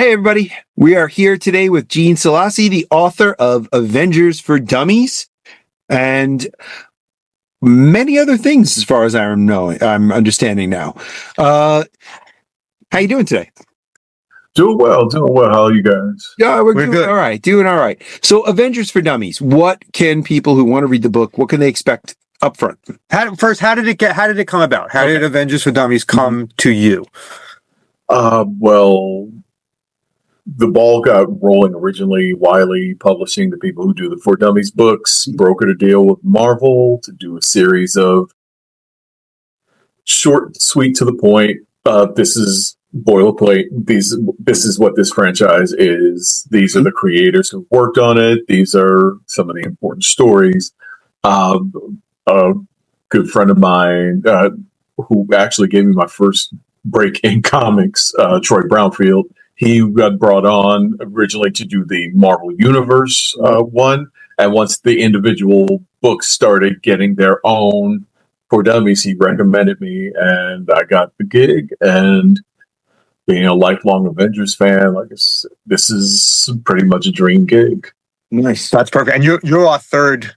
Hey, everybody. We are here today with Gene Selassie, the author of Avengers For Dummies and many other things, as far as I'm understanding now. How you doing today? Doing well. How are you guys? Yeah, we're doing good. all right. Doing all right. So, Avengers For Dummies. What can people who want to read the book, what can they expect up front? How did it come about? How did Avengers for Dummies come to you? Well, the ball got rolling originally. Wiley Publishing, the people who do the For Dummies books, brokered a deal with Marvel to do a series of short, sweet, to the point. This is boilerplate. This is what this franchise is. These are the creators who worked on it. These are some of the important stories. A good friend of mine who actually gave me my first break in comics, Troy Brownfield. He got brought on originally to do the Marvel Universe one. And once the individual books started getting their own For Dummies, he recommended me and I got the gig. And being a lifelong Avengers fan, this is pretty much a dream gig. Nice. That's perfect. And you're our third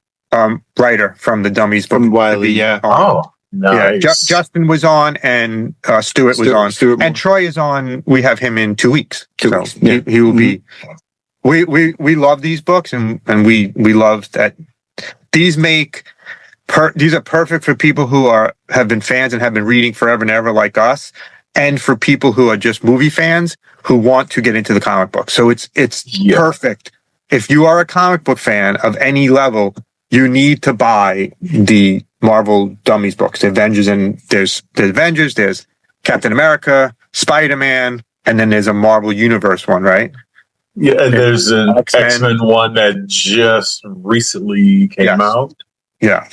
writer from the Dummies book. From Wiley, yeah. Oh, nice. Yeah, Justin was on, and Stuart was on, and Troy is on. We have him in 2 weeks. He will be. We love these books, and we love that these these are perfect for people who have been fans and have been reading forever and ever like us, and for people who are just movie fans who want to get into the comic book. So it's perfect. If you are a comic book fan of any level, you need to buy the Marvel Dummies books, the Avengers, and there's Avengers, there's Captain America, Spider-Man, and then there's a Marvel Universe one, right? Yeah, and there's an X-Men one that just recently came out. Yeah.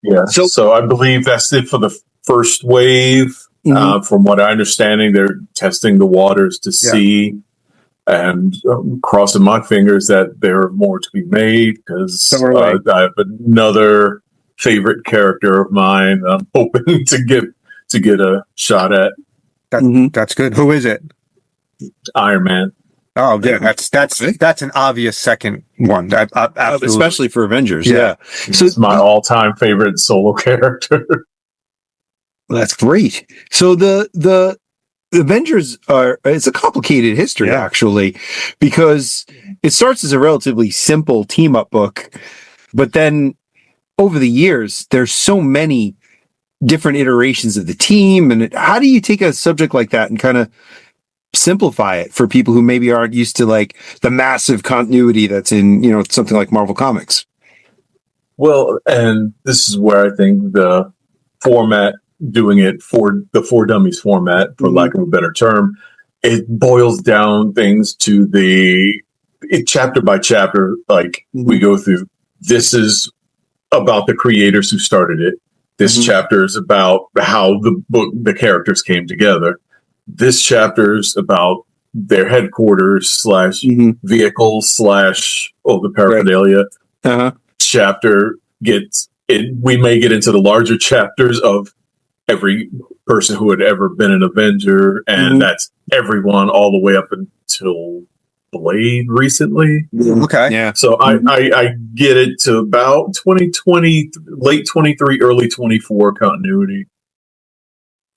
Yeah. So I believe that's it for the first wave. From what I understanding, they're testing the waters to see, and crossing my fingers that there are more to be made, because I have another favorite character of mine I'm hoping to get a shot at. That's good. Who is it? Iron Man. Oh, yeah, that's an obvious second one. Absolutely. Especially for Avengers. Yeah. So it's my all-time favorite solo character. That's great. So the Avengers it's a complicated history, actually, because it starts as a relatively simple team-up book, but then over the years, there's so many different iterations of the team. And how do you take a subject like that and kind of simplify it for people who maybe aren't used to like the massive continuity that's in, something like Marvel Comics? Well, and this is where I think the format, doing it for the For Dummies format, for lack of a better term, it boils down things to chapter by chapter. Like we go through, this is about the creators who started it. This chapter is about how the characters came together. This chapter is about their headquarters / vehicles / the paraphernalia. Chapter we may get into the larger chapters of every person who had ever been an Avenger, and that's everyone all the way up until Blade recently. Okay. Yeah. So I get it to about 2020, late 23, early 24 continuity.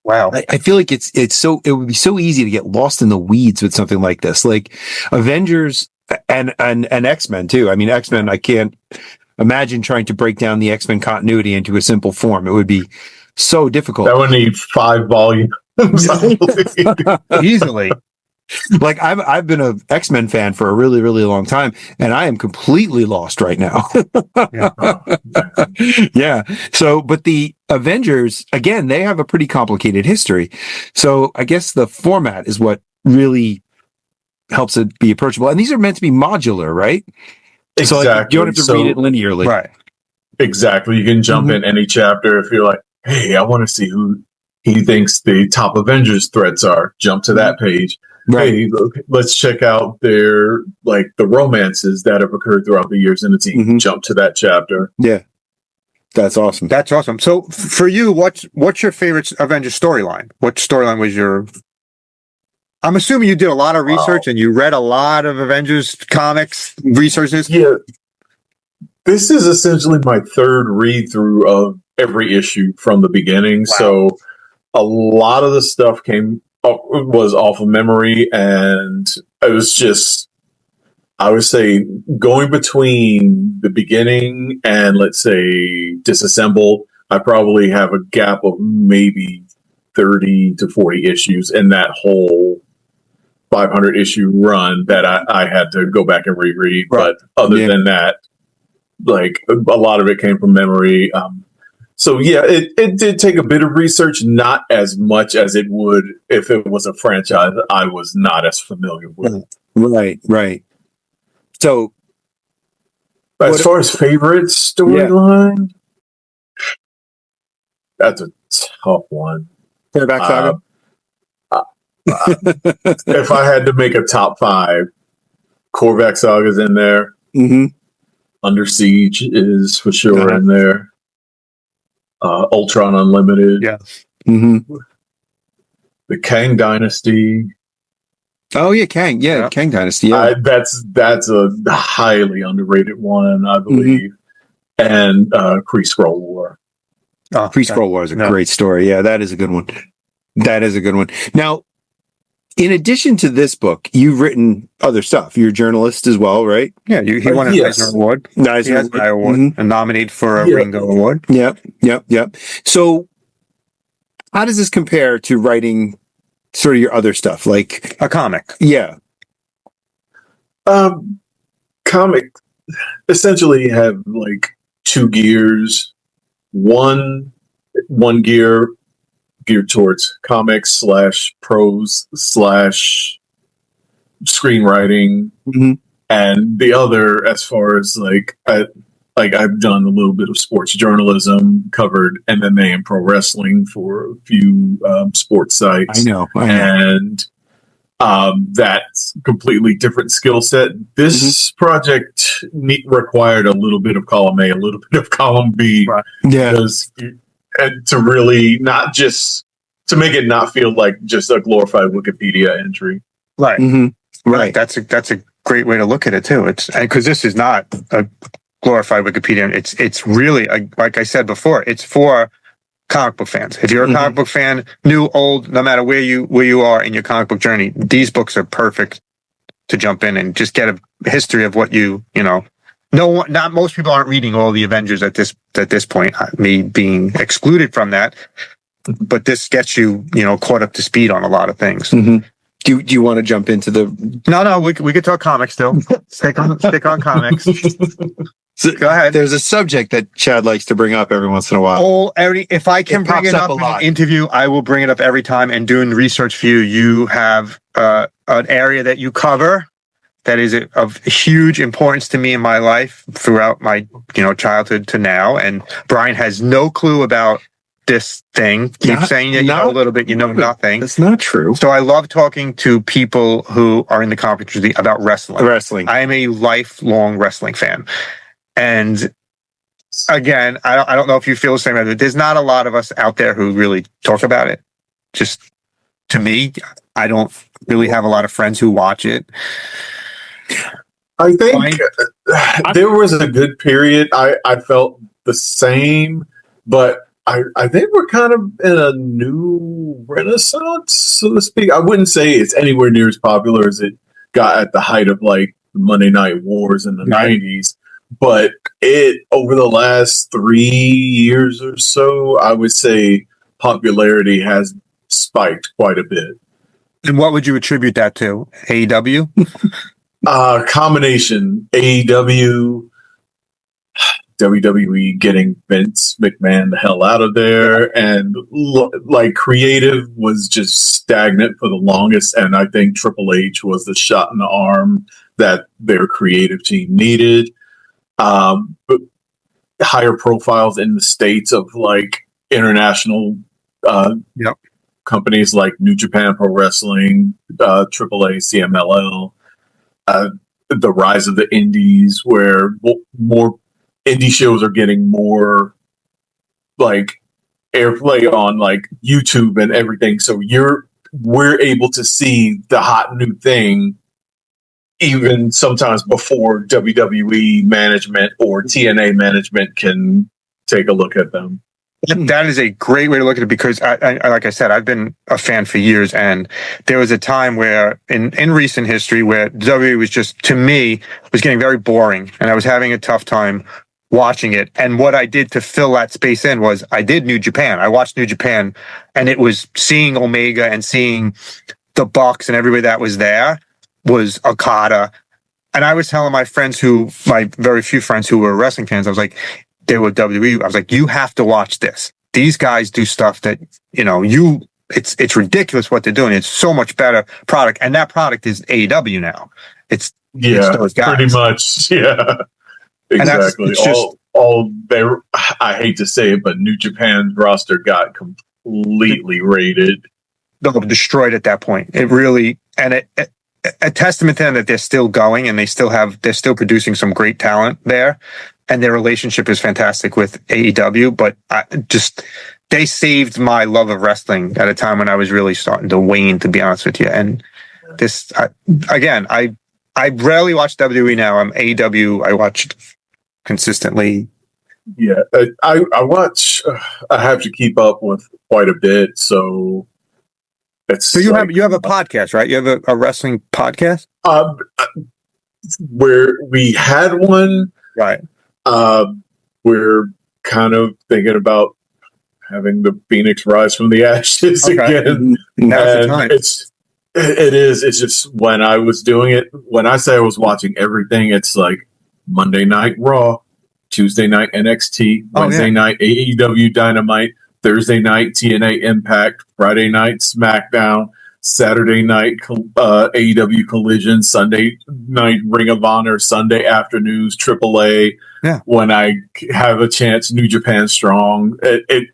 Wow. I feel like it would be so easy to get lost in the weeds with something like this, like Avengers and X-Men too. I mean, X-Men, I can't imagine trying to break down the X-Men continuity into a simple form. It would be so difficult. That would need 5 volumes. Easily. Like I've been an X-Men fan for a really, really long time, and I am completely lost right now. Yeah. So, but the Avengers, again, they have a pretty complicated history. So I guess the format is what really helps it be approachable. And these are meant to be modular, right? Exactly. So like, you don't have to read it linearly. Right. Exactly. You can jump in any chapter if you're like, hey, I want to see who he thinks the top Avengers threats are. Jump to that page. Right. Hey, look, let's check out the romances that have occurred throughout the years in the team. Jump to that chapter. Yeah. That's awesome. That's awesome. So for you, what's your favorite Avengers storyline? What storyline was your... I'm assuming you did a lot of research and you read a lot of Avengers comics researches. Yeah. This is essentially my third read through of every issue from the beginning. Wow. So a lot of the stuff was off of memory, and it was just, I would say, going between the beginning and, let's say, Disassembled, I probably have a gap of maybe 30 to 40 issues in that whole 500 issue run that I had to go back and reread. Right. But other than that, like, a lot of it came from memory. So yeah, it did take a bit of research, not as much as it would if it was a franchise I was not as familiar with. Right. So, as far as favorite storyline, that's a tough one. Quarterback Saga. If I had to make a top 5, Korvac Saga's in there. Mm-hmm. Under Siege is for sure in there. Ultron Unlimited. Yeah. Mm-hmm. The Kang Dynasty. Oh yeah, Kang. Yeah, Kang Dynasty. Yeah. That's a highly underrated one, I believe. Mm-hmm. And Kree Skrull War. Oh, Kree Skrull War is a great story. Yeah, that is a good one. Now, in addition to this book, you've written other stuff. You're a journalist as well, right? Yeah, he won an Eisner Award. Eisner Award. Mm-hmm. And nominated for a Ringo Award. Yep. So, how does this compare to writing sort of your other stuff, like a comic? Yeah. Comic essentially have like 2 gears. One gear geared towards comics / prose / screenwriting, mm-hmm. and the other, as far as I've done a little bit of sports journalism, covered MMA and pro wrestling for a few sports sites. I know. And that's completely different skill set. This project required a little bit of column A, a little bit of column B. Right. Yeah. Because, and to really not just to make it not feel like just a glorified Wikipedia entry. Right. Mm-hmm. Right. That's a great way to look at it too. It's because this is not a glorified Wikipedia. It's really, like I said before, it's for comic book fans. If you're a comic book fan, new, old, no matter where you are in your comic book journey, these books are perfect to jump in and just get a history of what not most people aren't reading all the Avengers at this point, me being excluded from that, but this gets you caught up to speed on a lot of things. Mm-hmm. Do you want to jump into the? No, we could talk comics still. stick on comics. So, go ahead. There's a subject that Chad likes to bring up every once in a while. If I can bring it up in an interview, I will bring it up every time. And doing research for you, you have an area that you cover that is of huge importance to me in my life throughout my childhood to now. And Brian has no clue about this thing. Keep saying that you know a little bit, nothing. That's not true. So I love talking to people who are in the comic industry about wrestling. I am a lifelong wrestling fan. And again, I don't know if you feel the same way, but there's not a lot of us out there who really talk about it. Just to me, I don't really have a lot of friends who watch it. I think there was a good period. I felt the same, but I think we're kind of in a new renaissance, so to speak. I wouldn't say it's anywhere near as popular as it got at the height of like Monday Night Wars in the 90s. But over the last 3 years or so, I would say popularity has spiked quite a bit. And what would you attribute that to? AEW? Combination. AEW, WWE getting Vince McMahon the hell out of there, and creative was just stagnant for the longest, and I think Triple H was the shot in the arm that their creative team needed. But higher profiles in the States of like international companies like New Japan Pro Wrestling, AAA, CMLL, the rise of the indies, where more indie shows are getting more like airplay on like YouTube and everything. So we're able to see the hot new thing even sometimes before WWE management or TNA management can take a look at them. That is a great way to look at it, because I like I said, I've been a fan for years, and there was a time where in recent history where WWE was just, to me, was getting very boring, and I was having a tough time watching it. And what I did to fill that space in was I did New Japan. I watched New Japan, and it was seeing Omega and seeing the Bucks and everybody that was there was Okada. And I was telling my very few friends who were wrestling fans, I was like, they were WWE. I was like, you have to watch this. These guys do stuff that, it's ridiculous what they're doing. It's so much better product. And that product is AEW now. It's those guys. Pretty much. Yeah, exactly. I hate to say it, but New Japan's roster got completely raided. Destroyed at that point. It really, and a testament to them that they're still going and they're still producing some great talent there. And their relationship is fantastic with AEW, but they saved my love of wrestling at a time when I was really starting to wane, to be honest with you. And I rarely watch WWE now. I'm AEW. I watched consistently. Yeah, I watch. I have to keep up with quite a bit, so it's. So you have a podcast, right? You have a wrestling podcast. Where we had one, right? We're kind of thinking about having the Phoenix rise from the ashes again. Now's the time. It is. It's just when I was doing it, when I say I was watching everything, it's like Monday night Raw, Tuesday night NXT, Wednesday night AEW Dynamite, Thursday night TNA Impact, Friday night SmackDown, Saturday night AEW Collision, Sunday night Ring of Honor, Sunday afternoons AAA. Yeah. When I have a chance, New Japan Strong. It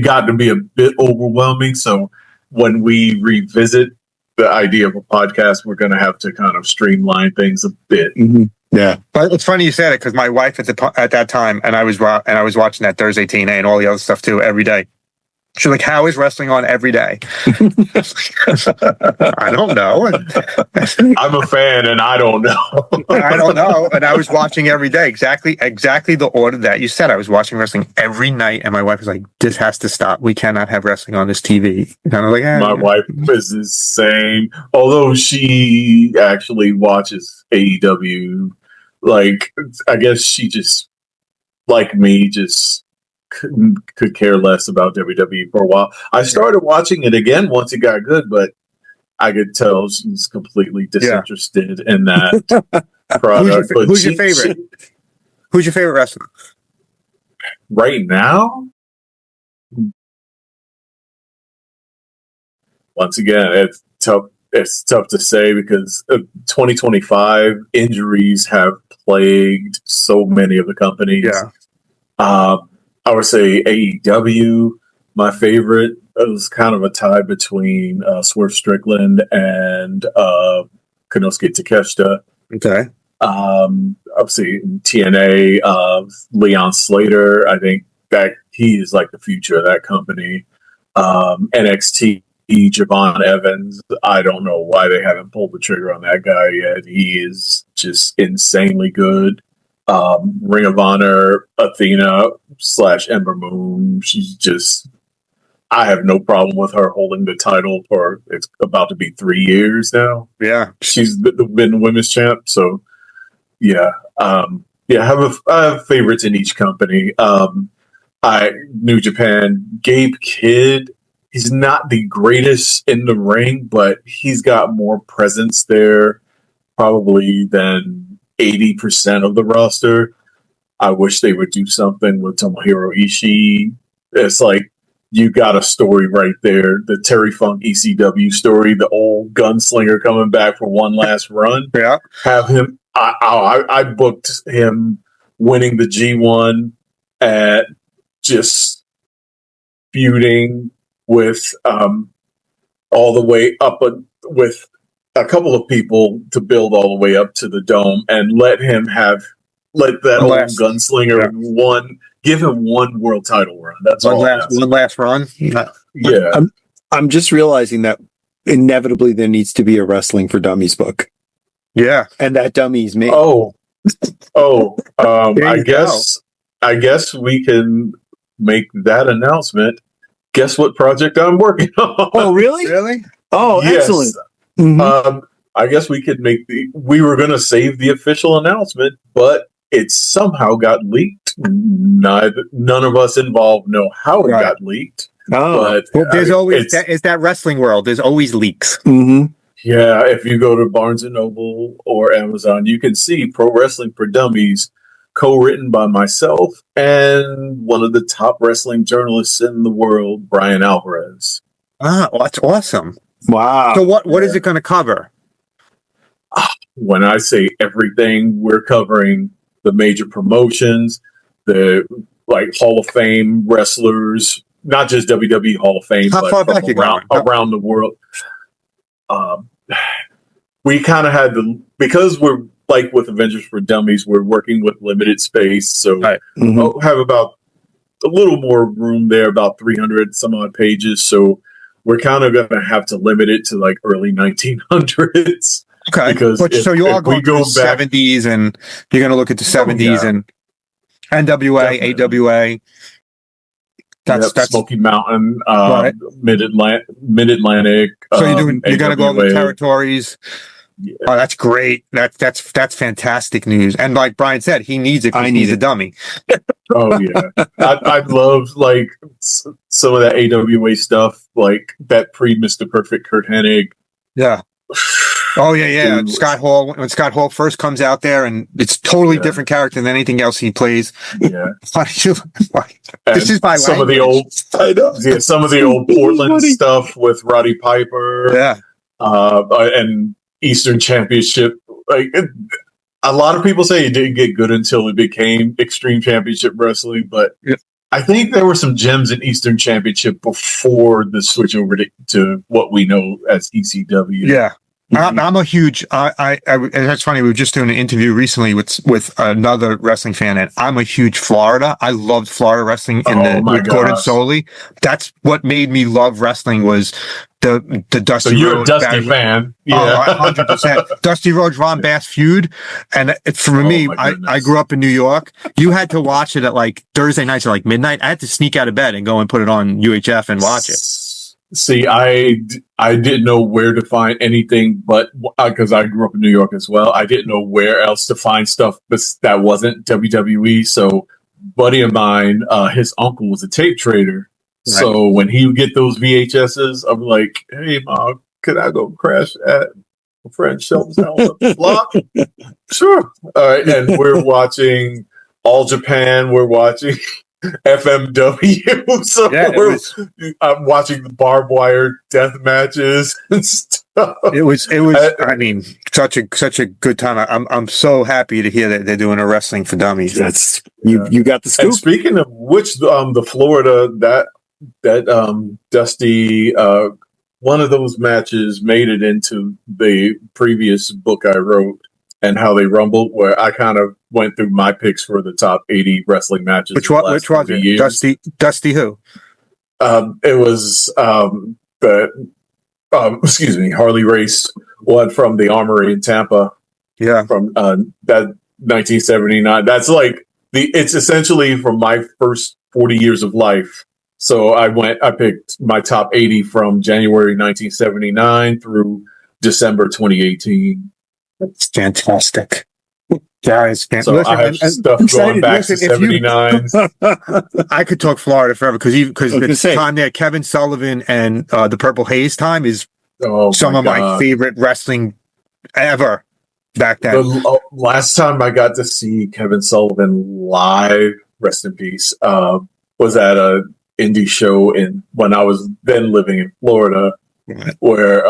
got to be a bit overwhelming. So when we revisit the idea of a podcast, we're going to have to kind of streamline things a bit. Mm-hmm. Yeah, but it's funny you said it, because my wife at that time, and I was watching that Thursday TNA and all the other stuff too every day. She's like, how is wrestling on every day? I don't know. I'm a fan, and I don't know. I don't know. And I was watching every day. Exactly the order that you said. I was watching wrestling every night, and my wife was like, this has to stop. We cannot have wrestling on this TV. And I was like, my wife is the same. Although she actually watches AEW. Like, I guess she just, like me, just could care less about WWE for a while. I started watching it again once it got good, but I could tell she's completely disinterested in that product. Who's your favorite? Who's your favorite wrestler right now? Once again, it's tough. It's tough to say because 2025 injuries have plagued so many of the companies. Yeah. I would say AEW, my favorite. It was kind of a tie between Swerve Strickland and Konosuke Takeshita. Okay. Obviously, TNA, Leon Slater. I think that he is like the future of that company. NXT, Javon Evans. I don't know why they haven't pulled the trigger on that guy yet. He is just insanely good. Ring of Honor, Athena / Ember Moon. She's just, I have no problem with her holding the title for, it's about to be 3 years now. Yeah. She's been the women's champ. So yeah. I have favorites in each company. New Japan, Gabe Kidd, he's not the greatest in the ring, but he's got more presence there probably than 80% of the roster. I wish they would do something with Tomohiro Ishii. It's like, you got a story right there. The Terry Funk ECW story, the old gunslinger coming back for one last run. Yeah. Have him, I booked him winning the G1 at just feuding with all the way up with a couple of people to build all the way up to the dome, and let that old gunslinger give him one world title run. That's all. One last run. Yeah. I'm just realizing that inevitably there needs to be a Wrestling for Dummies book. Yeah. And that dummy's me. I guess we can make that announcement. Guess what project I'm working on? Oh, really? Really? Oh, yes. Excellent. Mm-hmm. I guess we could we were going to save the official announcement, but it somehow got leaked. None of us involved know how it got leaked. Oh, but well, there's always it's that wrestling world. There's always leaks. Mm-hmm. Yeah, if you go to Barnes and Noble or Amazon, you can see Pro Wrestling for Dummies, co-written by myself and one of the top wrestling journalists in the world, Brian Alvarez. Ah, well, that's awesome. Wow. So what is it going to cover? When I say everything, we're covering the major promotions, the Hall of Fame wrestlers, not just WWE Hall of Fame, but from around the world. We kind of had because we're with Avengers for Dummies, we're working with limited space, so we'll have about a little more room there, about 300 some odd pages. So we're kind of going to have to limit it to early 1900s. Okay, because so you are going to the 70s, and you're going to look at the 70s and NWA, definitely. AWA. That's Smoky Mountain, Mid Atlantic. So you're going to go over the territories. Yeah. Oh, that's great. That's fantastic news. And like Brian said, he needs it. He needs a dummy. Oh yeah, I love some of that AWA stuff, like that pre Mr. Perfect Kurt Hennig. Yeah. Oh yeah. Scott Hall, when Scott Hall first comes out there, and it's totally different character than anything else he plays. Yeah. This is my some language. Some of the old Portland stuff with Roddy Piper. Yeah. And Eastern Championship. A lot of people say it didn't get good until it became Extreme Championship Wrestling, but I think there were some gems in Eastern Championship before the switch over to what we know as ECW. Yeah. I'm a huge. That's funny. We were just doing an interview recently with another wrestling fan, and I'm a huge Florida. I loved Florida wrestling with Gordon Soley. That's what made me love wrestling was the Dusty. So you're Rhodes, a Dusty fan, yeah, 100%. Dusty Rhodes, Ron Bass feud, and for me, I grew up in New York. You had to watch it at Thursday nights at midnight. I had to sneak out of bed and go and put it on UHF and watch it. See, I didn't know where to find anything, but because I grew up in New York as well, I didn't know where else to find stuff that wasn't WWE. So, buddy of mine, his uncle was a tape trader. Right. So when he would get those VHSs, I'm like, "Hey, Mom, could I go crash at a friend Shelton's house up the block?" Sure. All right, and we're watching All Japan. We're watching FMW, so I'm watching the barbed wire death matches and stuff. It was. I mean, such a good time. I'm so happy to hear that they're doing a Wrestling for Dummies. That's you got the scoop. And speaking of which, the Florida that Dusty one of those matches made it into the previous book I wrote. And how they rumbled, where I kind of went through my picks for the top 80 wrestling matches. Which was it? Years. Dusty who? It was Harley Race, one from the Armory in Tampa. Yeah, from that 1979. That's it's essentially from my first 40 years of life. So I picked my top 80 from January 1979 through December 2018. It's fantastic. Guys, so I have stuff going back to 79. I could talk Florida forever because the time there, Kevin Sullivan and the Purple Haze time is some of my favorite wrestling ever back then. The last time I got to see Kevin Sullivan live, rest in peace, was at a indie show when I was then living in Florida, where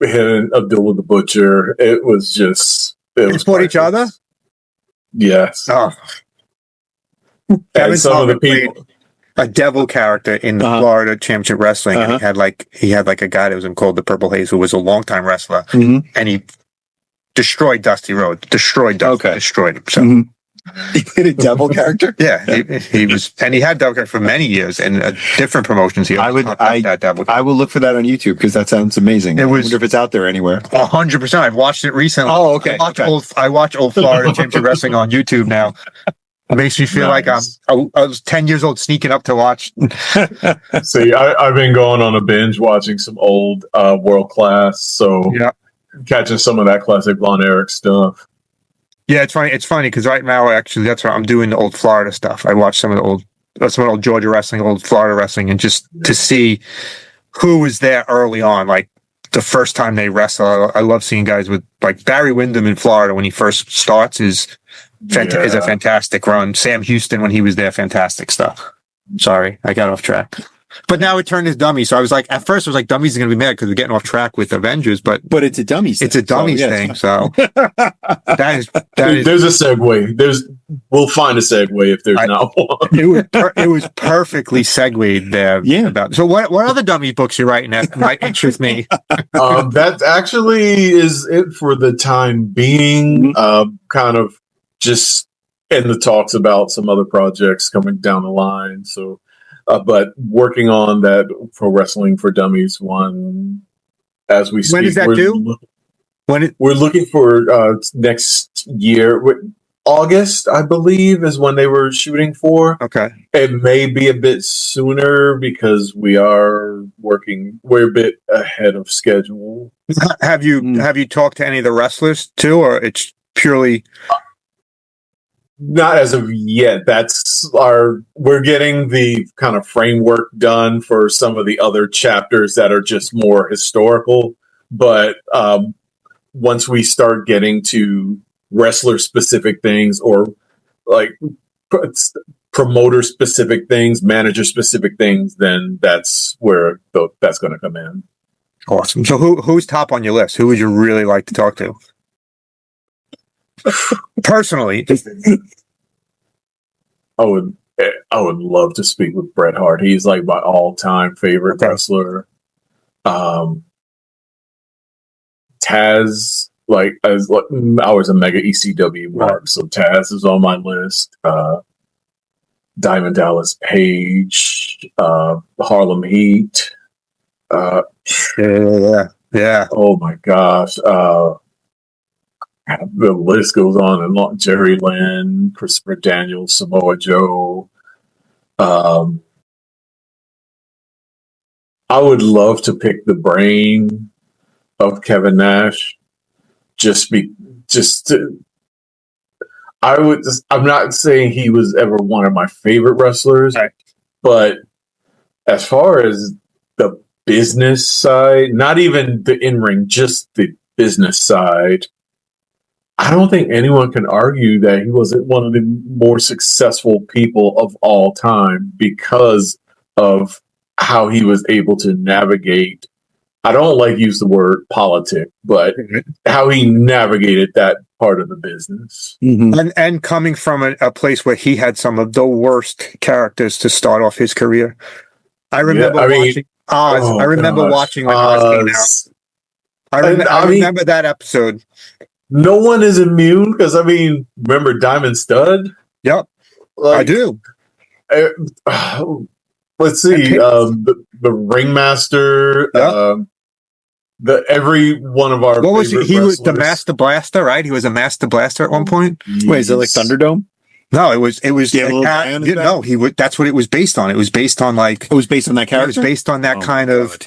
him and Abdullah the Butcher, it was just... They support each other? Yes. Oh. And some of the people... A devil character in the Florida Championship Wrestling. And he had a guy that was called the Purple Haze, who was a longtime wrestler. And he destroyed Dusty Rhodes. Destroyed him. So. He played a devil character. Yeah, he was, and he had devil character for many years in different promotions. He that devil. I will look for that on YouTube because that sounds amazing. I wonder if it's out there anywhere. 100%. I've watched it recently. Oh, okay. I watch old Florida Championship Wrestling on YouTube now. It makes me feel like I was 10 years old sneaking up to watch. See, I've been going on a binge watching some old World Class, so catching some of that classic Von Erich stuff. Yeah, it's funny. It's funny because right now, actually, that's what I'm doing, the old Florida stuff. I watch some of the old Georgia wrestling, old Florida wrestling, and just to see who was there early on, like the first time they wrestle. I love seeing guys with like Barry Windham in Florida when he first starts is a fantastic run. Sam Houston when he was there, fantastic stuff. Sorry, I got off track. But now it turned as Dummies. So I was like, at first I was like, Dummies is going to be mad because we're getting off track with Avengers, but it's a Dummies. It's a Dummies thing. So that is. There's a segue. We'll find a segue if there's not one. It was perfectly segued there. Yeah. So what other Dummy books you're writing that might interest me? That actually is it for the time being. Kind of just in the talks about some other projects coming down the line. So. But working on that for Wrestling for Dummies one as we speak. When does that do? We're looking for next year. August, I believe, is when they were shooting for. Okay. It may be a bit sooner because we're a bit ahead of schedule. Have you talked to any of the wrestlers too, or it's purely... Not as of yet. We're getting the kind of framework done for some of the other chapters that are just more historical. But once we start getting to wrestler specific things or like promoter specific things, manager specific things, then that's where that's going to come in. Awesome. So who's top on your list? Who would you really like to talk to? Personally, I would love to speak with Bret Hart. He's like my all-time favorite wrestler. Taz, I was a mega ECW mark, so Taz is on my list. Diamond Dallas Page, Harlem Heat. Yeah. Oh my gosh. The list goes on and on. Jerry Lynn, Christopher Daniels, Samoa Joe. I would love to pick the brain of Kevin Nash. I'm not saying he was ever one of my favorite wrestlers, but as far as the business side, not even the in-ring, just the business side, I don't think anyone can argue that he wasn't one of the more successful people of all time because of how he was able to navigate. I don't like to use the word politic, but how he navigated that part of the business. Mm-hmm. And coming from a place where he had some of the worst characters to start off his career. I remember watching Oz. I remember watching when Oz came out. I remember that episode. No one is immune because, remember Diamond Stud? Yep, I do. Let's see. The Ringmaster. Every one of our. What was he? He was the Master Blaster, right? He was a Master Blaster at one point. Wait, is it like Thunderdome? No, it was. No, he would. That's what it was based on. It was based on it was based on that character. It was based on that kind of.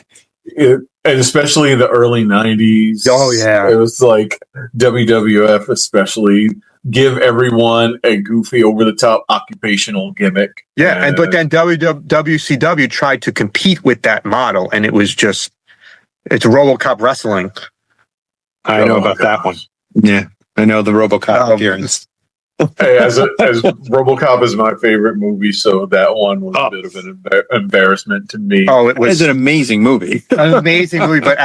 And especially in the early 90s. Oh, yeah. It was like WWF especially give everyone a goofy over-the-top occupational gimmick. Yeah, but then WCW tried to compete with that model, and it was just, it's RoboCop wrestling. I know about that one. Yeah, I know the RoboCop appearance. Hey, as RoboCop is my favorite movie, so that one was a bit of an embarrassment to me. Oh, it was an amazing movie. An amazing movie, but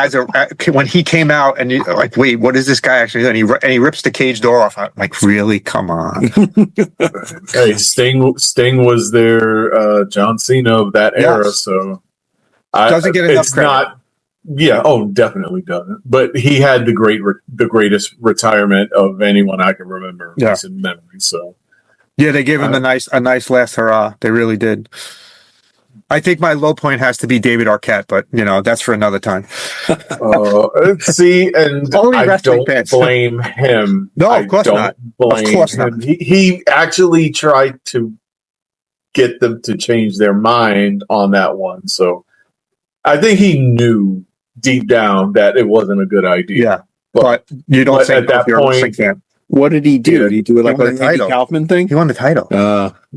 when he came out and you're like, wait, what is this guy actually doing? And he rips the cage door off. I'm like, really? Come on. Hey, Sting was their John Cena of that era, so doesn't get enough credit. Definitely doesn't. But he had the greatest retirement of anyone I can remember in recent memory. So Yeah, they gave him a nice last hurrah. They really did. I think my low point has to be David Arquette, but that's for another time. See, and Only I wrestling don't fans. blame him. No, of course not. Blame of course him. not. He actually tried to get them to change their mind on that one. So I think he knew deep down that it wasn't a good idea. Yeah, but you don't say at that point. What did he do? Yeah, Did he do it like won a the title. Andy Kaufman thing? He won the title.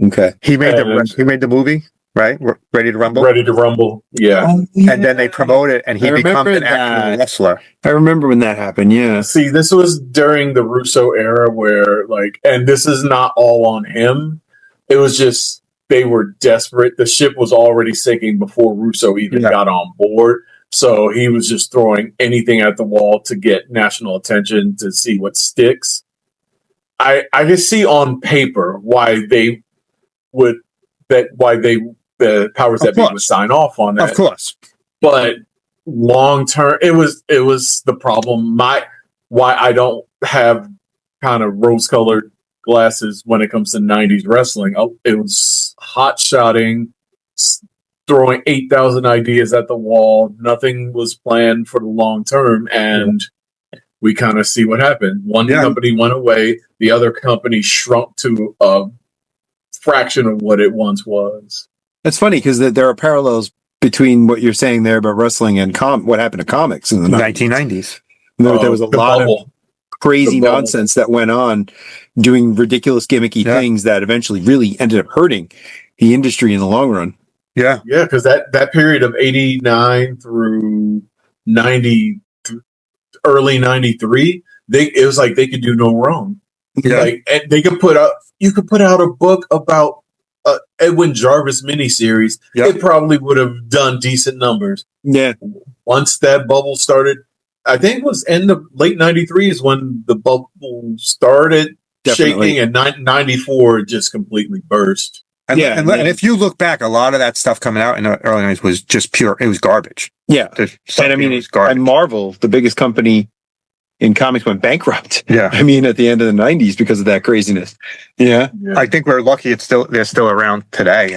Okay. He made the movie, right? Ready to Rumble. Ready to Rumble. Yeah. And then they promote it, and he becomes an actual wrestler. I remember when that happened. Yeah. See, this was during the Russo era where, and this is not all on him. It was just they were desperate. The ship was already sinking before Russo even got on board. So he was just throwing anything at the wall to get national attention to see what sticks. I can see on paper why the powers that be would sign off on that. Of course. But long term, it was the problem. Why I don't have kind of rose colored glasses when it comes to 90s wrestling. It was hot shotting, throwing 8,000 ideas at the wall. Nothing was planned for the long term, and we kind of see what happened. One company went away, the other company shrunk to a fraction of what it once was. That's funny because there are parallels between what you're saying there about wrestling and what happened to comics in the 1990s. There was a lot of crazy nonsense that went on, doing ridiculous gimmicky things that eventually really ended up hurting the industry in the long run. Yeah, because that period of 89 through 90, early 93, it was like they could do no wrong. Yeah. And they could you could put out a book about Edwin Jarvis miniseries. It probably would have done decent numbers. Yeah. Once that bubble started, I think it was end of late 93 is when the bubble started shaking, and 94 just completely burst. And if you look back, a lot of that stuff coming out in the early 90s was just pure, it was garbage. Yeah. And I mean, and Marvel, the biggest company in comics, went bankrupt. Yeah. I mean, at the end of the 90s because of that craziness. Yeah. I think we're lucky they're still around today.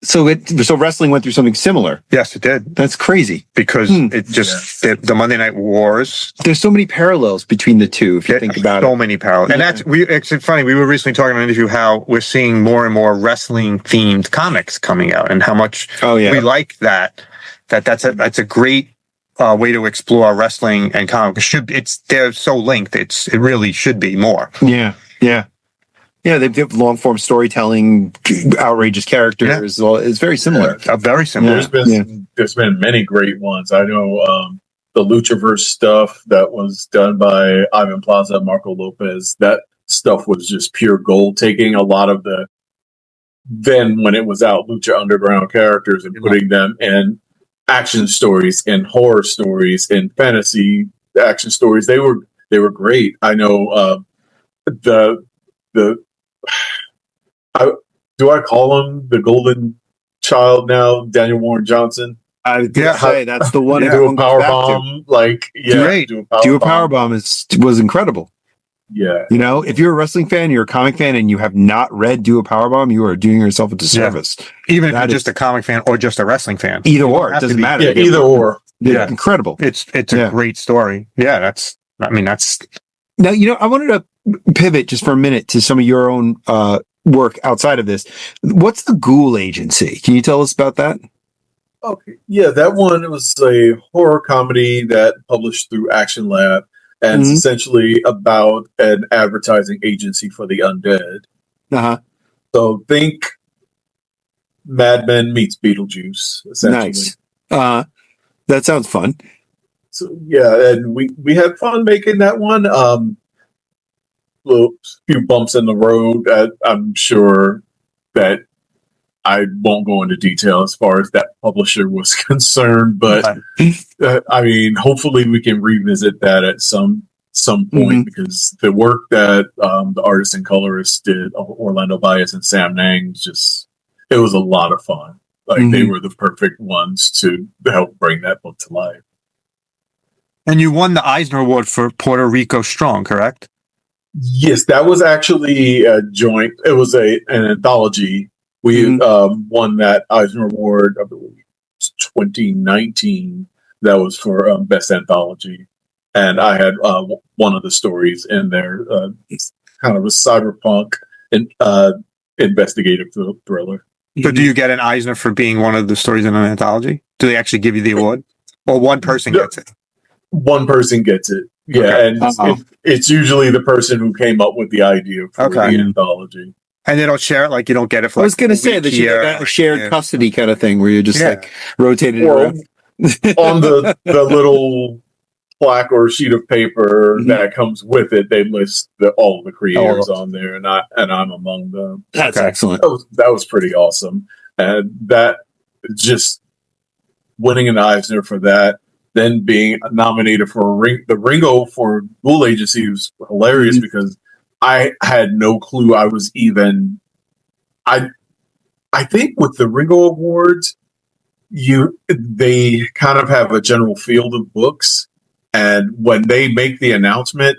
So wrestling went through something similar. Yes, it did. That's crazy because it just the Monday Night Wars. There's so many parallels between the two. If you think about it, so many parallels, and it's funny. We were recently talking in an interview how we're seeing more and more wrestling themed comics coming out, and how much we like that. That's a great way to explore wrestling and comics. They're so linked. It really should be more. Yeah. Yeah, they have long form storytelling, outrageous characters. Yeah. It's very similar. Very similar. There's been many great ones. I know the Luchaverse stuff that was done by Ivan Plaza, Marco Lopez. That stuff was just pure gold. Taking a lot of then when it was out, Lucha Underground characters and putting them in action stories and horror stories and fantasy action stories. They were great. I know do I call him the golden child now, Daniel Warren Johnson? I say that's the one. Do a power bomb, great. Do a power bomb was incredible. Yeah, if you're a wrestling fan, you're a comic fan, and you have not read Do a Power Bomb, you are doing yourself a disservice. Even if you're just a comic fan or just a wrestling fan, either or, it doesn't matter. Yeah, either or. Yeah, incredible. It's a great story. Yeah, that's. Now I wanted to pivot just for a minute to some of your own work outside of this. What's the Ghoul Agency? Can you tell us about that? Okay, yeah, that one, it was a horror comedy that published through Action Lab, and it's essentially about an advertising agency for the undead. Uh-huh. So think Mad Men meets Beetlejuice, essentially. Nice. That sounds fun. So yeah, and we had fun making that one. Few bumps in the road. I'm sure that I won't go into detail as far as that publisher was concerned, but I mean, hopefully we can revisit that at some point, because the work that the artists and colorists did, Orlando Baez and Sam Nang, it was a lot of fun. They were the perfect ones to help bring that book to life. And you won the Eisner Award for Puerto Rico Strong, correct? Yes, that was actually a joint. It was an anthology. We won that Eisner Award, I believe, 2019. That was for best anthology, and I had one of the stories in there. It's kind of a cyberpunk and investigative thriller. So, do you get an Eisner for being one of the stories in an anthology? Do they actually give you the award, or one person gets it? One person gets it. Yeah, Okay. And it's usually the person who came up with the idea for the anthology. And they don't share it, like you don't get it for. I was going to say that you got a shared custody kind of thing where you're just like rotating around. On the little plaque or sheet of paper that comes with it, they list all the creators on there, and I'm among them. That's excellent. That was pretty awesome, and that just winning an Eisner for that. Then being nominated for the Ringo for Ghoul Agency was hilarious because I had no clue I was even. I think with the Ringo Awards, they kind of have a general field of books, and when they make the announcement,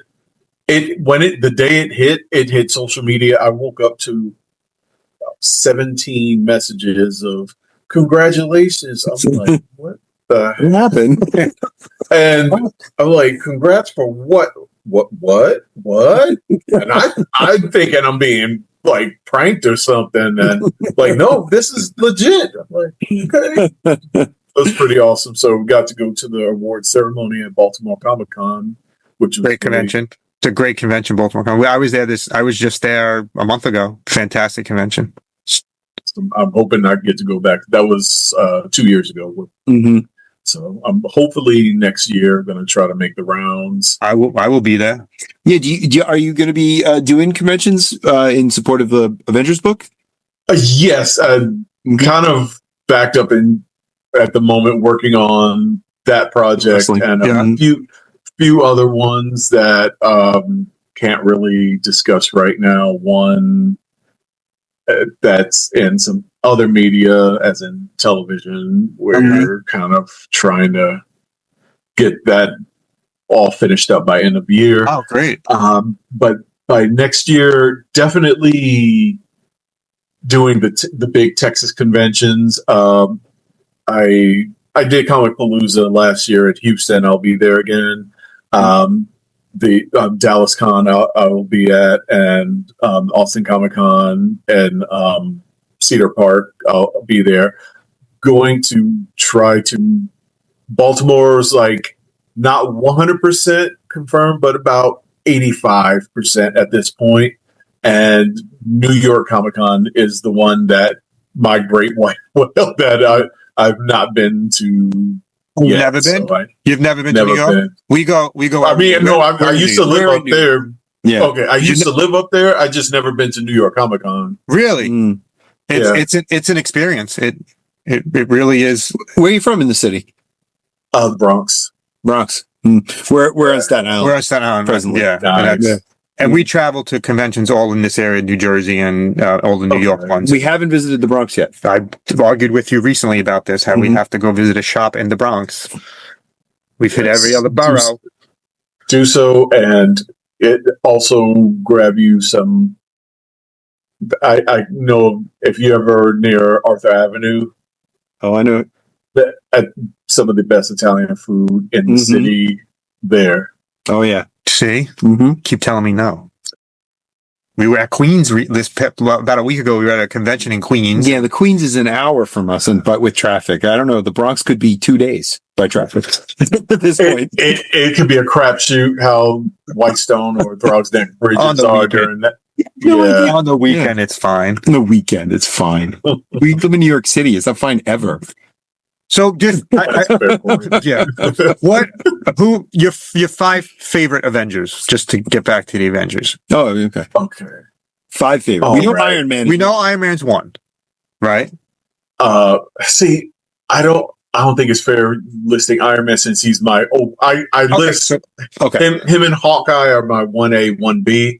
the day it hit social media. I woke up to 17 messages of congratulations. I'm like, what? What happened? And I'm like, congrats for what? And I'm thinking I'm being like pranked or something. And like, no, this is legit. I'm like, okay. It was pretty awesome. So we got to go to the award ceremony at Baltimore Comic Con, which was great convention. It's a great convention, Baltimore Comic Con. I was just there a month ago. Fantastic convention. So I'm hoping I get to go back. That was 2 years ago. So I'm hopefully next year going to try to make the rounds. I will be there. Yeah. Are you going to be doing conventions in support of the Avengers book? Yes. I'm kind of backed up at the moment working on that project and a few other ones that can't really discuss right now. One that's in some other media, as in television, where you're kind of trying to get that all finished up by end of year. Oh, great! But by next year, definitely doing the big Texas conventions. I did Comic Palooza last year at Houston. I'll be there again. The Dallas Con I will be at, and Austin Comic Con and Cedar Park I'll be there. Going to try to Baltimore's like not 100% confirmed, but about 85% at this point. And New York Comic Con is the one that my great white whale that I've not been to. You've never been? So You've never been to New York? Been. We go. I mean, no, I used to live up there. Yeah. Okay, I used to live up there. I just never been to New York Comic Con. Really? It's an experience. It really is. Where are you from in the city? The Bronx. Bronx. We're on Staten Island. We're on Staten Island presently. Yeah. Nice. And we travel to conventions all in this area, New Jersey and all the New York ones. We haven't visited the Bronx yet. I argued with you recently about this, how we have to go visit a shop in the Bronx. We've hit every other borough. Do so, and it also grab you some. I know if you ever near Arthur Avenue. Oh, I know. At some of the best Italian food in the city there. Oh, yeah. See? Keep telling me no. We were at Queens about a week ago. We were at a convention in Queens. Yeah, the Queens is an hour from us, but with traffic. I don't know. The Bronx could be 2 days by traffic at this point. It could be a crapshoot how Whitestone or Throgs Neck bridges are during that. On the weekend, it's fine. On the weekend, it's fine. We live in New York City. It's not fine ever. So just who your 5 favorite Avengers, just to get back to the Avengers. Oh, okay. 5 favorite. We know Iron Man. We know Iron Man's 1, right? See, I don't think it's fair listing Iron Man since he's my list him and Hawkeye are my 1A, 1B.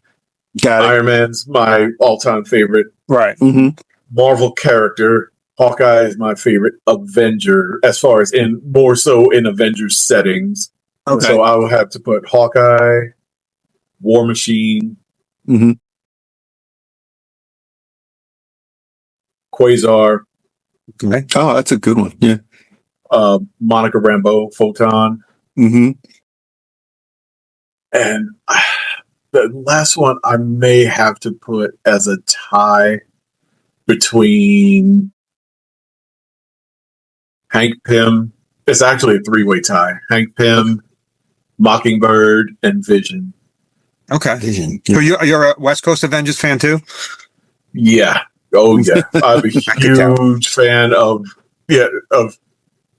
Got it. Iron Man's my all-time favorite. Right. Marvel character. Hawkeye is my favorite Avenger as far as more so in Avengers settings. Okay. So I will have to put Hawkeye, War Machine, Mm-hmm. Quasar. Okay. Oh, that's a good one. Yeah. Monica Rambeau, Photon. Mm-hmm. And the last one I may have to put as a tie between Hank Pym. It's actually a three-way tie. Hank Pym, Mockingbird, and Vision. Okay. Vision. So you're a West Coast Avengers fan too? Yeah. Oh yeah. I'm a huge fan of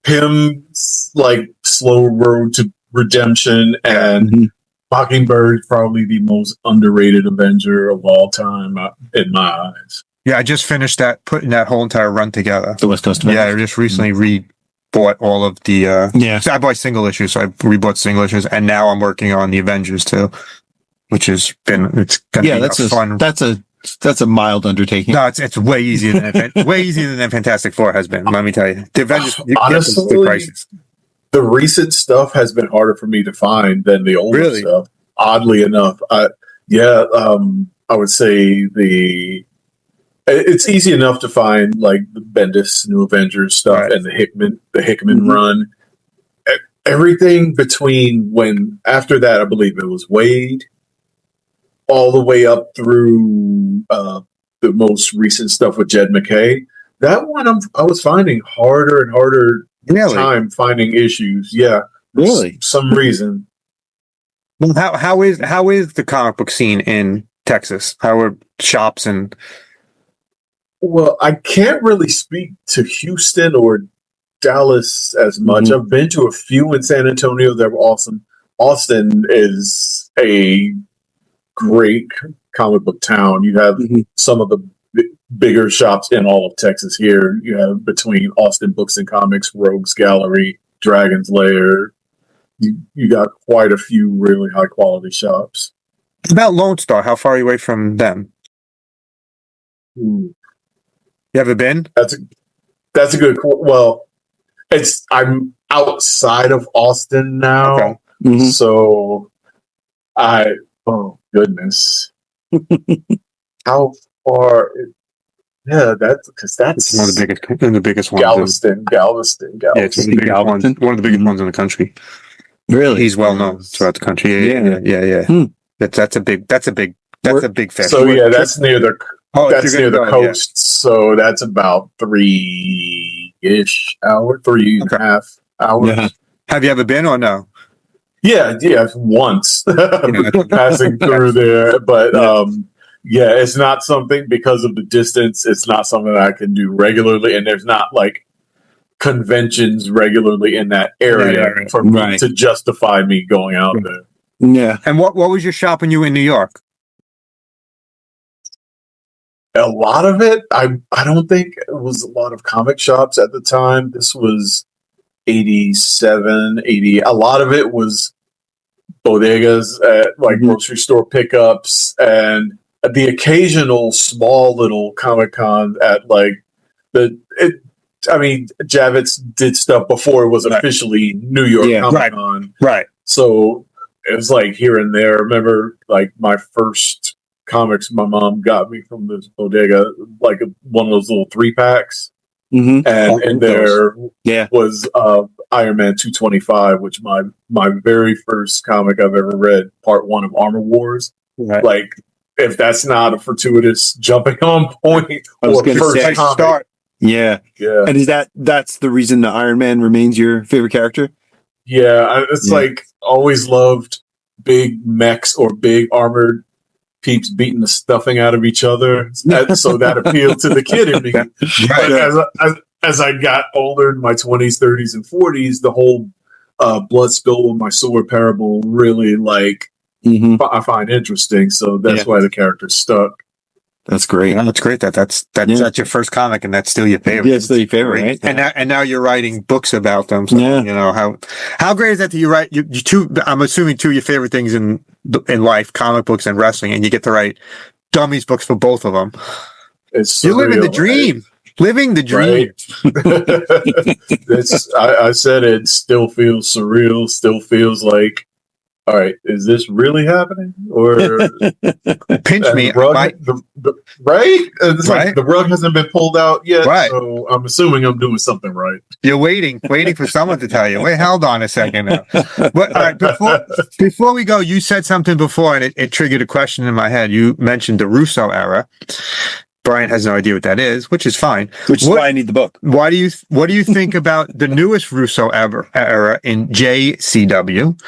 Pym's like slow road to redemption, and Mockingbird probably the most underrated Avenger of all time in my eyes. Yeah, I just finished putting that whole entire run together. The West Coast Avengers. Yeah, I just recently rebought all of the so I bought single issues, so I rebought single issues, and now I'm working on the Avengers too, which has been fun. That's a mild undertaking. No, it's way easier than Fantastic Four has been. Let me tell you, the Avengers honestly, the prices. The recent stuff has been harder for me to find than the older stuff. Oddly enough, I would say it's easy enough to find like the Bendis New Avengers stuff and the Hickman run. Everything between after that, I believe it was Wade, all the way up through the most recent stuff with Jed McKay. That one I was finding harder and harder time finding issues. Yeah, really, some reason. Well, how is the comic book scene in Texas? How are shops and? Well, I can't really speak to Houston or Dallas as much. Mm-hmm. I've been to a few in San Antonio. They're awesome. Austin is a great comic book town. You have some of the bigger shops in all of Texas here. You have between Austin Books and Comics, Rogues Gallery, Dragon's Lair. You got quite a few really high quality shops. About Lone Star, how far are you away from them? Ooh. You ever been? That's a good. Well, I'm outside of Austin now, so oh goodness, how far? Yeah, that's one of the biggest ones. Galveston. Yeah, it's one of the biggest ones. One of the biggest ones in the country. Really, he's well known throughout the country. Yeah. That's a big fish. So yeah, that's near the coast. Yeah. So that's about 3-ish hours, 3.5 hours. Yeah. Have you ever been or no? Yeah, once passing through there, but it's not something because of the distance. It's not something that I can do regularly, and there's not like conventions regularly in that area for me to justify me going out there. Yeah. And what was your shop when you were in New York? A lot of it, I don't think it was a lot of comic shops at the time. This was 87, 80. A lot of it was bodegas at like grocery store pickups and the occasional small little Comic Con at like Javits did stuff before it was officially New York Comic Con. Right. So it was like here and there. I remember like my first comics my mom got me from this bodega, like one of those little 3-packs. And there was Iron Man 225, which my very first comic I've ever read, part 1 of Armor Wars. Right. Like, if that's not a fortuitous jumping on point or first comic. Yeah. And is that's the reason the Iron Man remains your favorite character? Yeah, it's like always loved big mechs or big armored peeps beating the stuffing out of each other. So that appealed to the kid in me. But as I got older in my 20s, 30s, and 40s, the whole blood spill on my sword parable really I find interesting. So that's why the character stuck. That's great. Yeah, that's great. That's your first comic, and that's still your favorite. Yeah, it's still your favorite, right? And now you're writing books about them. So, you know how great is that you write you two? I'm assuming two of your favorite things in life: comic books and wrestling, and you get to write dummies books for both of them. It's you're living the dream. Living the dream. Right? I said it still feels surreal. Still feels like all right, is this really happening? Or pinch me, right? It's like the rug hasn't been pulled out yet, so I'm assuming I'm doing something right. You're waiting for someone to tell you. Wait, hold on a second now. But all right, before we go, you said something before, and it triggered a question in my head. You mentioned the Russo era. Brian has no idea what that is, which is fine. Which is why I need the book. What do you think about the newest Russo era in JCW?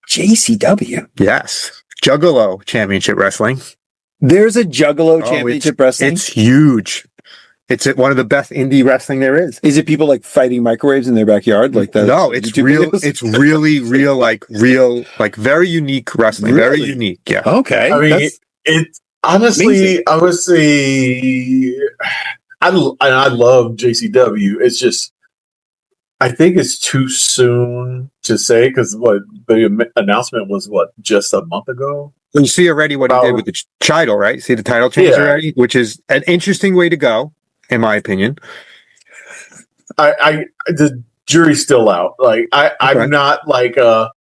JCW? Yes. Juggalo Championship Wrestling. There's a Juggalo Championship Wrestling? It's huge. It's one of the best indie wrestling there is. Is it people like fighting microwaves in their backyard? No, it's real. Videos? It's really real, like very unique wrestling. Really? Very unique. Yeah. Okay. I mean, it's honestly, amazing. I would say, I love JCW. It's just, I think it's too soon to say because the announcement was just a month ago. You see already what he did with the title, right? See the title change already, which is an interesting way to go, in my opinion. The jury's still out. I'm not like Bird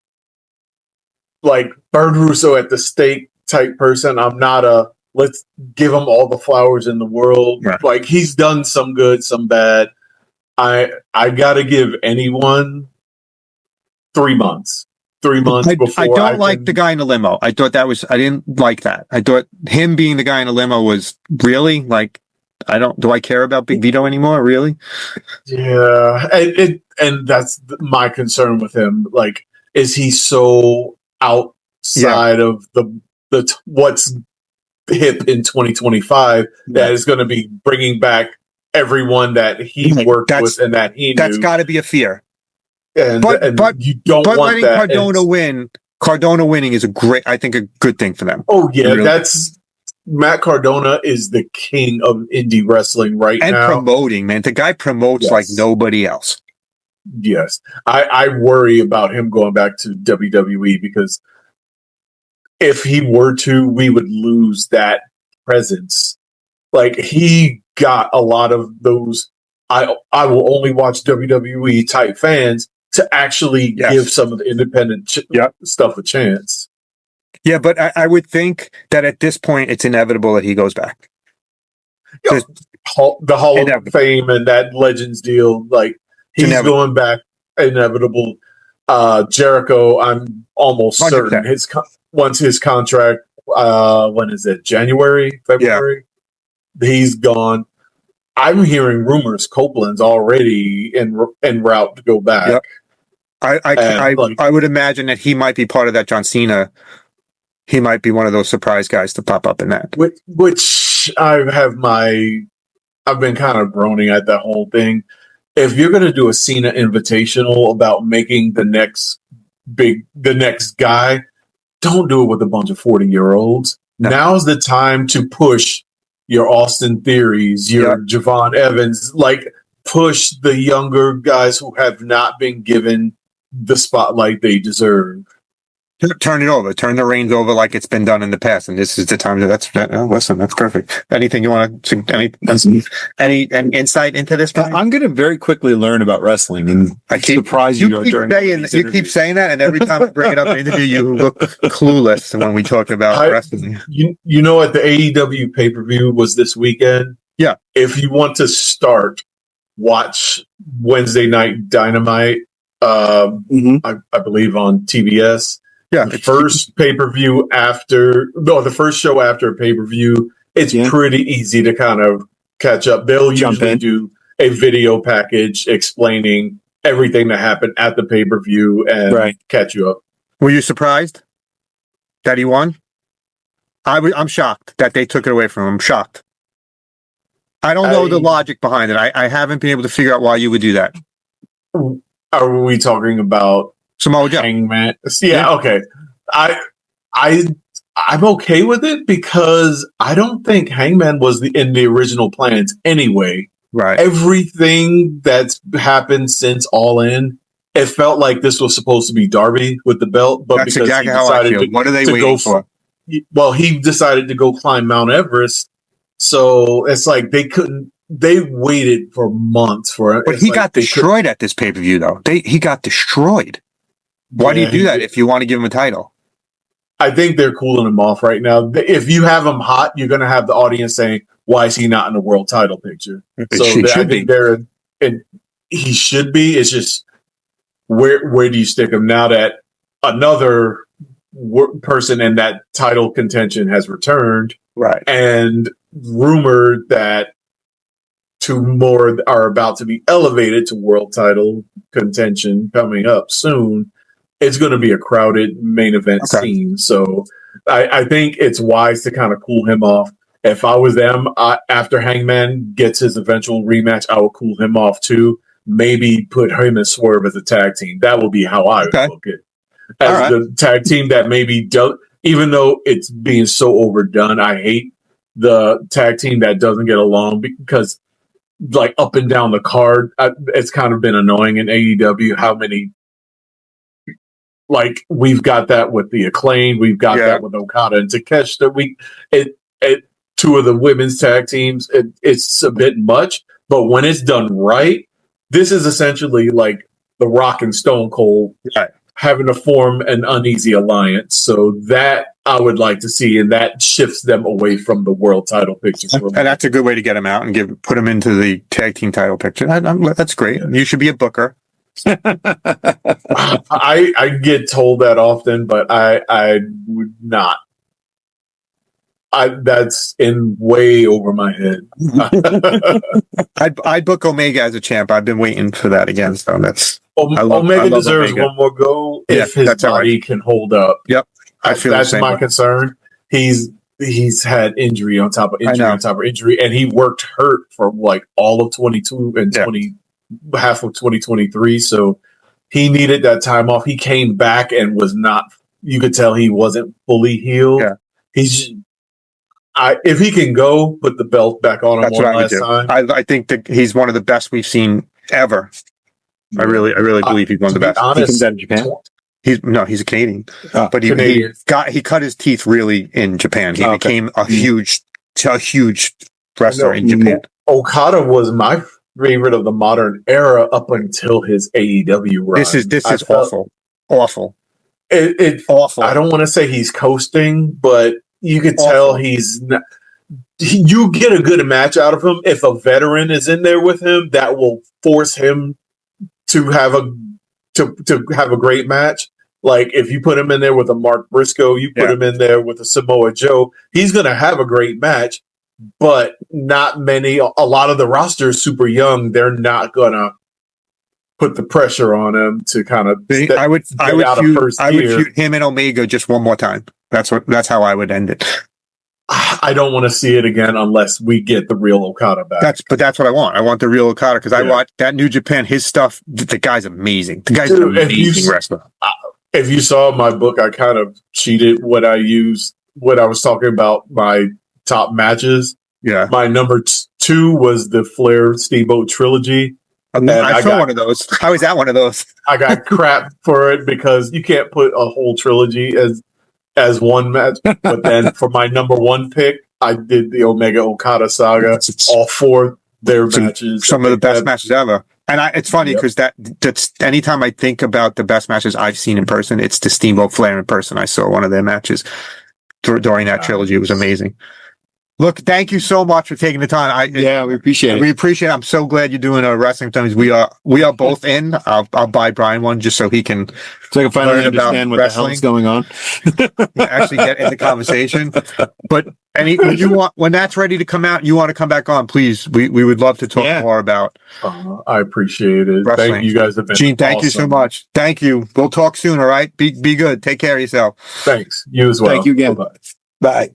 Russo at the stake type person. I'm not let's give him all the flowers in the world. Right. Like he's done some good, some bad. I gotta give anyone 3 months. 3 months before. I don't like the guy in the limo. I didn't like that. I thought him being the guy in the limo was really do I care about Big Vito anymore? Really? Yeah. And that's my concern with him. Like, is he so outside of the what's hip in 2025 that is going to be bringing back everyone that he worked with and that he knew? That's got to be a fear. And you don't want letting that. Cardona winning is I think a good thing for them. Oh yeah, really. Matt Cardona is the king of indie wrestling now. And promoting, man. The guy promotes like nobody else. Yes. I worry about him going back to WWE because if he were to, we would lose that presence. Like he got a lot of those I will only watch WWE type fans to actually give some of the independent stuff a chance. Yeah, but I would think that at this point it's inevitable that he goes back. The Hall of Fame and that Legends deal, like he's going back. Inevitable. Jericho, I'm almost 100%. Certain once his contract, when is it? January, February? Yeah. He's gone. I'm hearing rumors Copeland's already en route to go back. Yep. I would imagine that he might be part of that John Cena. He might be one of those surprise guys to pop up in that. Which I've been kind of groaning at that whole thing. If you're going to do a Cena Invitational about making the next guy, don't do it with a bunch of 40-year-olds. No. Now's the time to push your Austin Theories, your Javon Evans, like push the younger guys who have not been given the spotlight they deserve. Turn it over. Turn the reins over like it's been done in the past, and this is the time listen, that's perfect. Anything you want to? Any insight into this? I'm going to very quickly learn about wrestling, and I keep surprise you. You keep saying that, and every time I bring it up in an interview, you look clueless when we talk about wrestling. You know, at the AEW pay-per-view was this weekend. Yeah. If you want to start, watch Wednesday Night Dynamite. I believe on TBS. Yeah, the first pay-per-view the first show after a pay-per-view, it's pretty easy to kind of catch up. They'll usually do a video package explaining everything that happened at the pay-per-view and catch you up. Were you surprised that he won? I'm shocked that they took it away from him. I'm shocked. I don't know the logic behind it. I haven't been able to figure out why you would do that. Are we talking about Samoa Joe? Hangman? Yeah, okay. I'm okay with it because I don't think Hangman was in the original plans anyway. Right. Everything that's happened since All In, it felt like this was supposed to be Darby with the belt, but that's because exactly how I feel. What are they waiting for? Well, he decided to go climb Mount Everest, so it's like they couldn't. They waited for months for it. But he got destroyed at this pay-per-view, though. He got destroyed. Why do you do that if you want to give him a title? I think they're cooling him off right now. If you have him hot, you're going to have the audience saying, "Why is he not in the world title picture?" So I think he should be. It's just where do you stick him now that another person in that title contention has returned, right? And rumored that two more are about to be elevated to world title contention coming up soon. It's going to be a crowded main event scene. So I think it's wise to kind of cool him off. If I was them, after Hangman gets his eventual rematch, I will cool him off too. Maybe put him and Swerve as a tag team. That would be how I would look at it. As the tag team that maybe does, even though it's being so overdone, I hate the tag team that doesn't get along because like up and down the card, it's kind of been annoying in AEW how many. Like we've got that with the Acclaim, we've got that with Okada and Takeshita. Two of the women's tag teams, it's a bit much, but when it's done right, this is essentially like The Rock and Stone Cold having to form an uneasy alliance. So that I would like to see, and that shifts them away from the world title picture. And that's a good way to get them out and put them into the tag team title picture. That's great. Yeah. You should be a booker. I get told that often, but I would not. That's in way over my head. I'd book Omega as a champ. I've been waiting for that again. So that's Omega deserves one more go if his body can hold up. Yep, I feel that's my concern. He's had injury on top of injury on top of injury, and he worked hurt for like all of 22 and half of 2023. So he needed that time off. He came back and was not. You could tell he wasn't fully healed. Yeah. If he can go, put the belt back on him one last time. I think that he's one of the best we've seen ever. I really believe he's one of the best. He comes out of Japan. He's a Canadian, but he cut his teeth really in Japan. He became a huge wrestler in Japan. Okada was my favorite of the modern era up until his AEW run. This is awful. It's awful. I don't want to say he's coasting, but you can tell he's not. You get a good match out of him if a veteran is in there with him. That will force him to have a great match. Like if you put him in there with a Mark Briscoe, you put him in there with a Samoa Joe, he's going to have a great match. But not many. A lot of the roster is super young. They're not going to put the pressure on him to kind of. I would shoot him and Omega just one more time. That's how I would end it. I don't want to see it again unless we get the real Okada back. That's what I want. I want the real Okada because I want that New Japan. His stuff. The guy's amazing. The guy's an amazing wrestler. If you saw my book, I kind of cheated what I used. What I was talking about my top matches. Yeah. My number 2 was the Flair Steamboat trilogy. I saw one of those. I was at one of those. I got crap for it because you can't put a whole trilogy as one match. But then for my number 1 pick, I did the Omega Okada saga. All 4 their matches. Some of the best matches ever. And it's funny because that's anytime I think about the best matches I've seen in person, it's the Steamboat Flair in person. I saw one of their matches during that trilogy. It was amazing. Look, thank you so much for taking the time. We appreciate it. We appreciate it. I'm so glad you're doing a wrestling Dummies. We are both in. I'll buy Brian one just so he can finally understand what wrestling. The hell's going on. Actually get in the conversation. But when that's ready to come out, you want to come back on, please. We would love to talk more about. I appreciate it. Wrestling. Thank you guys have been Gene, thank you so much. Thank you. We'll talk soon, all right? Be good. Take care of yourself. Thanks. You as well. Thank you again. Bye-bye. Bye.